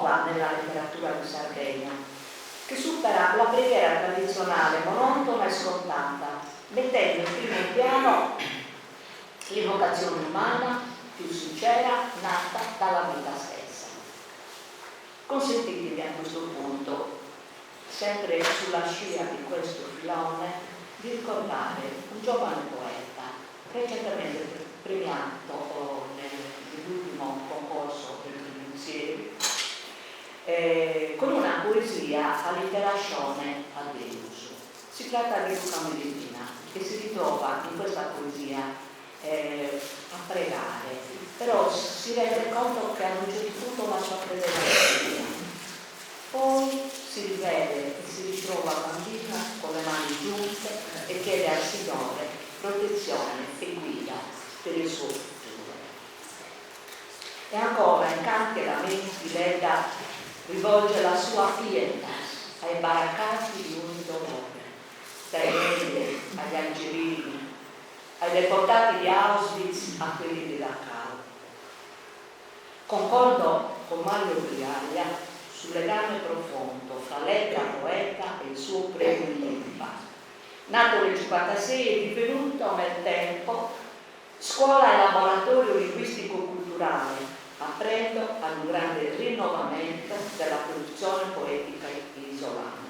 nuova nella letteratura di Sardegna, che supera la preghiera tradizionale, monotona e scontata, mettendo in primo piano l'invocazione umana più sincera, nata dalla vita stessa. Consentitemi a questo punto, sempre sulla scia di questo filone, di ricordare un giovane poeta recentemente premiato nell'ultimo concorso del Pensieri, con una poesia all'iterazione a Deus. Si tratta di Luca Medina, che si ritrova in questa poesia a pregare, però si rende conto che a un certo punto la sua fede è poi si rivede e si ritrova bambina con le mani giunte e chiede al Signore protezione e guida per il suo futuro. E ancora in canti e lamenti Leda rivolge la sua pietas ai baraccati di un dolore, dai neri agli algerini, ai deportati di Auschwitz a quelli di Dachau. Concordo con Mario Brigaglia sul legame profondo fra Leda poeta e il suo premio in lingua. Nato nel 1956 e divenuto nel tempo scuola e laboratorio linguistico-culturale, aprendo ad un grande rinnovamento della produzione poetica isolana.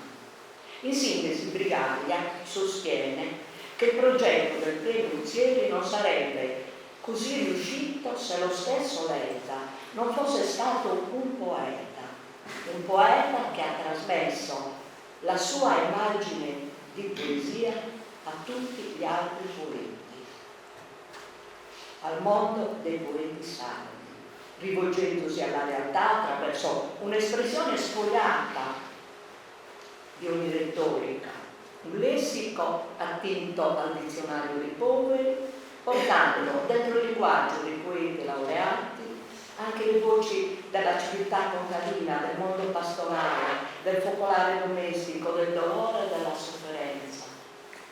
In sintesi, Brigaglia sostiene che il progetto del premio Uzieri non sarebbe così riuscito se lo stesso Leda non fosse stato un poeta che ha trasmesso la sua immagine di poesia a tutti gli altri poeti, al mondo dei poeti sardi, rivolgendosi alla realtà attraverso un'espressione spogliata di ogni retorica, un lessico attinto al dizionario dei poveri, portando dentro il linguaggio dei poeti laureati anche le voci della civiltà contadina, del mondo pastorale, del focolare domestico, del dolore e della sofferenza,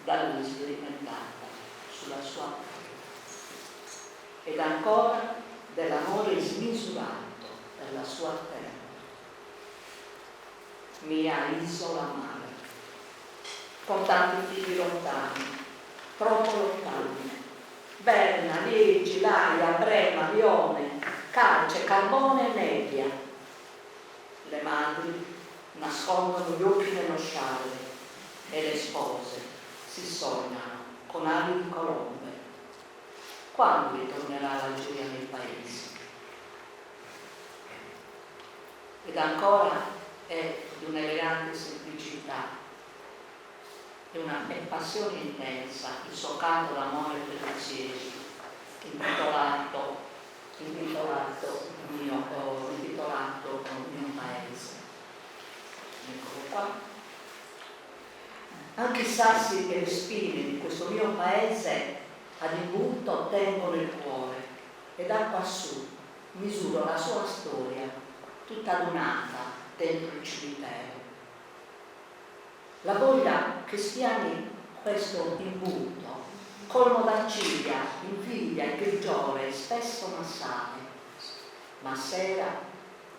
da lui sperimentata sulla sua pelle. Ed ancora dell'amore smisurato per la sua terra. Mia isola mare, con tanti figli lontani, troppo lontani, Berna, Liegi, Laia, Brema, Lione, Calce, Carbone e nebbia. Le madri nascondono gli occhi nello scialle e le spose si sognano con ali di colombe. Quando ritornerà la gioia nei paesi? Ed ancora è di un'elegante semplicità e una passione intensa il suo canto d'amore per i cieli, intitolato mio paese. Eccolo qua. Anche i sassi e le spine di questo mio paese ad imbuto tengono il cuore e da quassù misuro la sua storia tutta adunata dentro il cimitero. La voglia che spiani questo imbuto, colmo d'arciglia, invidia e grigiore, spesso massate, ma sera,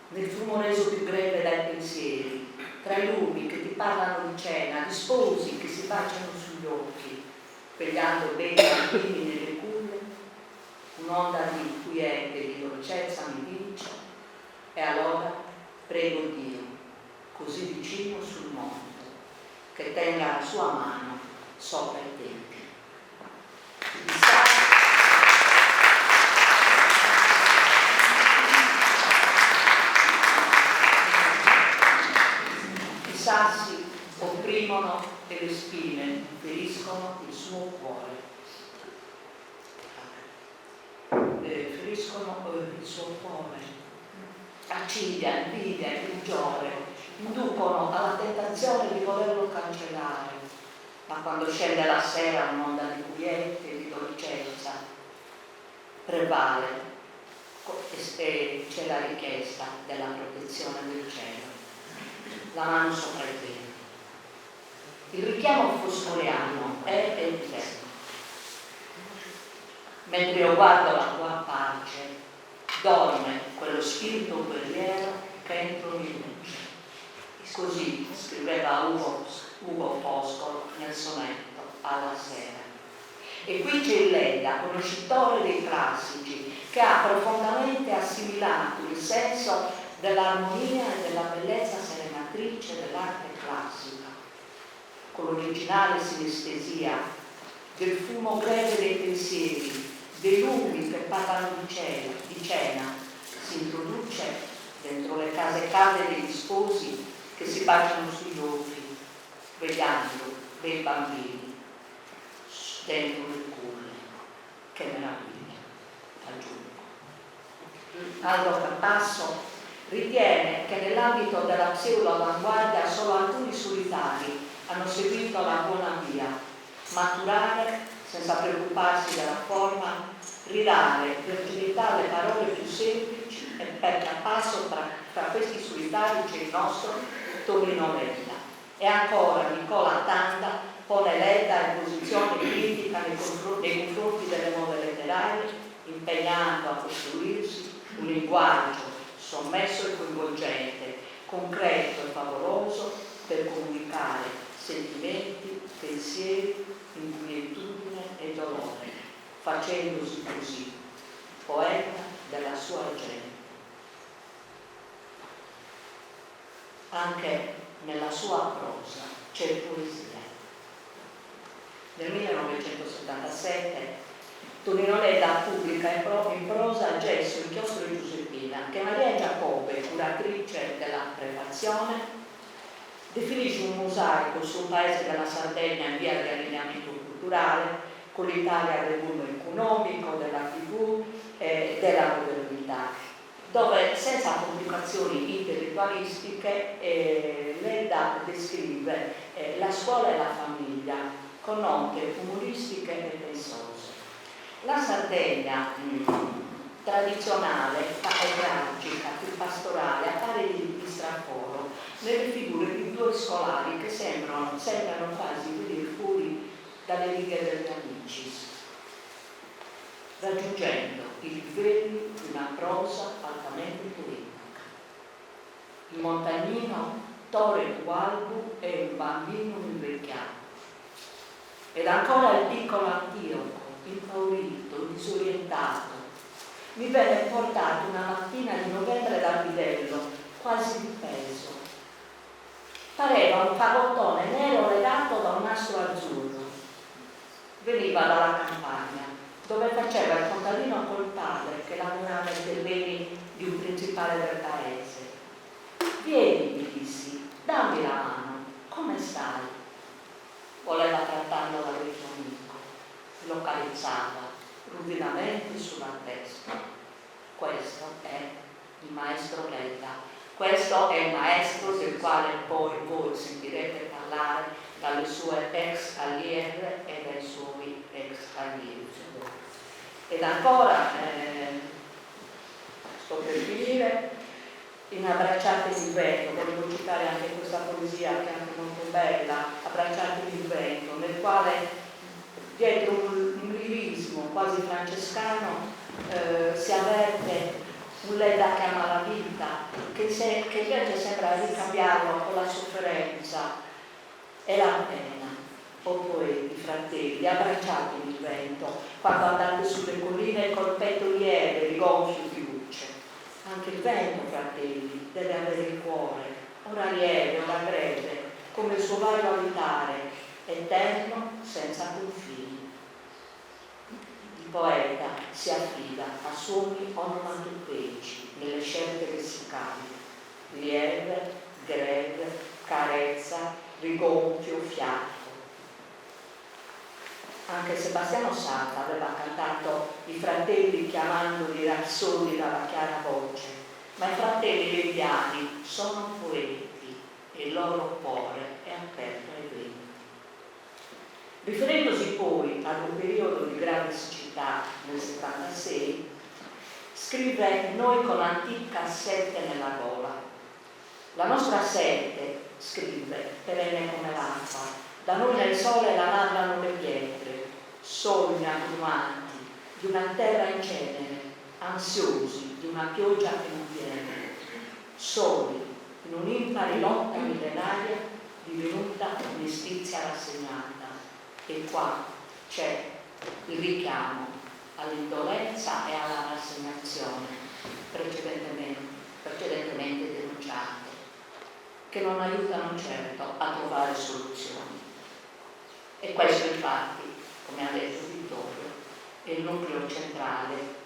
nel fumo reso più greve dai pensieri, tra i lumi che ti parlano di cena, di sposi che si baciano sugli occhi, vegliando bene i bambini nelle culle, un'onda di quiete e di dolcezza mi vince, e allora prego Dio, così vicino sul mondo, che tenga la sua mano sopra i tempi. I sassi opprimono e le spine feriscono il suo cuore. Feriscono il suo cuore. Accidia, invidia e grigiore inducono alla tentazione di volerlo cancellare, ma quando scende la sera un'onda di quiete e di dolcezza prevale e c'è la richiesta della protezione del cielo, la mano sopra i piedi. Il richiamo foscoriano è il tempo. Mentre io guardo la tua pace, dorme quello spirito guerriero che entro in luce. Così scriveva Ugo Foscolo nel sonetto Alla sera. E qui c'è il Leda, conoscitore dei classici, che ha profondamente assimilato il senso dell'armonia e della bellezza serenatrice dell'arte classica, con l'originale sinestesia del fumo greve dei pensieri, dei lumi che parlano di cena, si introduce dentro le case calde degli sposi che si baciano sugli occhi, vegliando dei bambini dentro le culle. Che meraviglia, aggiungo. Aldo Campasso ritiene che nell'ambito della pseudo-avanguardia solo alcuni solitari hanno seguito la buona via: maturare senza preoccuparsi della forma, ridare virginità alle parole più semplici, e per capasso tra questi solitari c'è il nostro Tonino Leda. E ancora Nicola Tanda pone Leda in posizione critica nei confronti delle nuove letterarie, impegnando a costruirsi un linguaggio sommesso e coinvolgente, concreto e favoloso per comunicare sentimenti, pensieri, inquietudine e dolore, facendosi così poeta della sua gente. Anche nella sua prosa c'è poesia. Nel 1977 Tonino Leda pubblica in prosa Gesso, Inchiostro e Giuseppina, che Maria Giacobbe, curatrice della prefazione, definisce un mosaico sul paese della Sardegna in via di allineamento culturale, con l'Italia del boom economico, della TV e della modernità, dove senza complicazioni intellettualistiche Leda descrive la scuola e la famiglia con note umoristiche e pensose. La Sardegna tradizionale e tragica, più pastorale, appare di straforo nelle figure di due scolari che sembrano quasi venire fuori dalle righe degli Amicis, raggiungendo i livelli di una prosa altamente poetica. Il montagnino Tore Gualbu è un bambino invecchiato. Ed ancora il piccolo Antioco, impaurito, disorientato, mi venne portato una mattina di novembre dal bidello, quasi di peso. Pareva un fagottone nero legato da un nastro azzurro. Veniva dalla campagna, dove faceva il contadino col padre che lavorava nei terreni di un principale del paese. Vieni, mi dissi, dammi la mano, come stai? Voleva trattarlo da vecchio amico, lo carezzava ruvidamente sulla testa. Questo è il maestro Leda, questo è il maestro del quale poi voi sentirete parlare dalle sue ex allieve e dai suoi ex allievi. Ed ancora, sto per finire, in Abbracciate il vento, volevo citare anche questa poesia che è anche molto bella, Abbracciate il vento, nel quale dietro un lirismo quasi francescano si avverte un Leda che ama la vita, che invece sembra ricambiarlo con la sofferenza e la pena. O poeti, fratelli, abbracciate il vento, quando andate sulle colline col petto lieve, rigonfio di luce. Anche il vento, fratelli, deve avere il cuore, ora lieve, ora greve, come il suo vario abitare, eterno, senza confini. Il poeta si affida a suoni onomatopeici nelle scelte lessicali: lieve, greve, carezza, rigonfio, fiato. Anche Sebastiano Salta aveva cantato i fratelli chiamandoli razzoli dalla chiara voce, ma i fratelli leviani sono poeti e il loro cuore è aperto ai venti. Riferendosi poi ad un periodo di grave siccità nel 76, scrive: noi con l'antica sete nella gola. La nostra sete, scrive, perenne come l'acqua, da noi nel sole la narrano le pietre, sogni agrumanti di una terra in cenere, ansiosi di una pioggia che non viene. soli in un'impari lotta millenaria divenuta mestizia rassegnata. E qua c'è il richiamo all'indolenza e alla rassegnazione precedentemente denunciate, che non aiutano certo a trovare soluzioni. E questo infatti, come ha detto Vittorio, è il nucleo centrale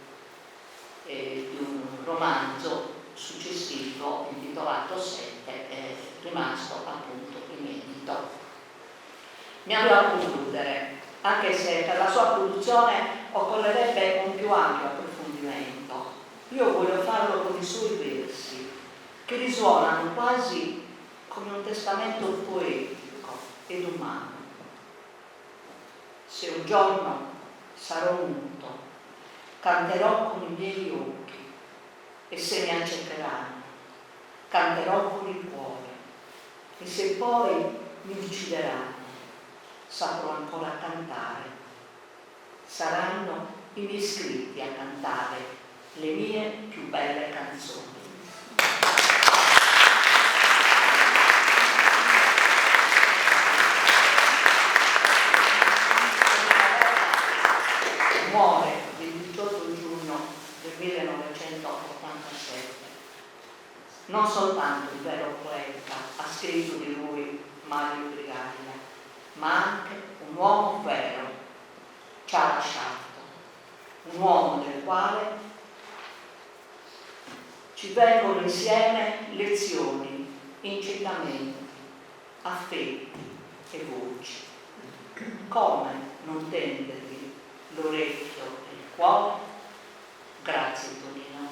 di un romanzo successivo intitolato Sette, rimasto appunto inedito. Mi andrò a concludere, anche se per la sua produzione occorrerebbe un più ampio approfondimento. Io voglio farlo con i suoi versi, che risuonano quasi come un testamento poetico ed umano. Se un giorno sarò muto, canterò con i miei occhi, e se mi accecheranno, canterò con il cuore, e se poi mi uccideranno, saprò ancora cantare. Saranno i miei scritti a cantare le mie più belle canzoni. Muore il 18 giugno del 1987. Non soltanto il vero poeta ha scritto di lui Mario Brigaglia, ma anche un uomo vero ci ha lasciato, un uomo del quale ci vengono insieme lezioni, incitamenti, affetti e voci. Come non tendergli l'orecchio e il cuore? Grazie Tonino.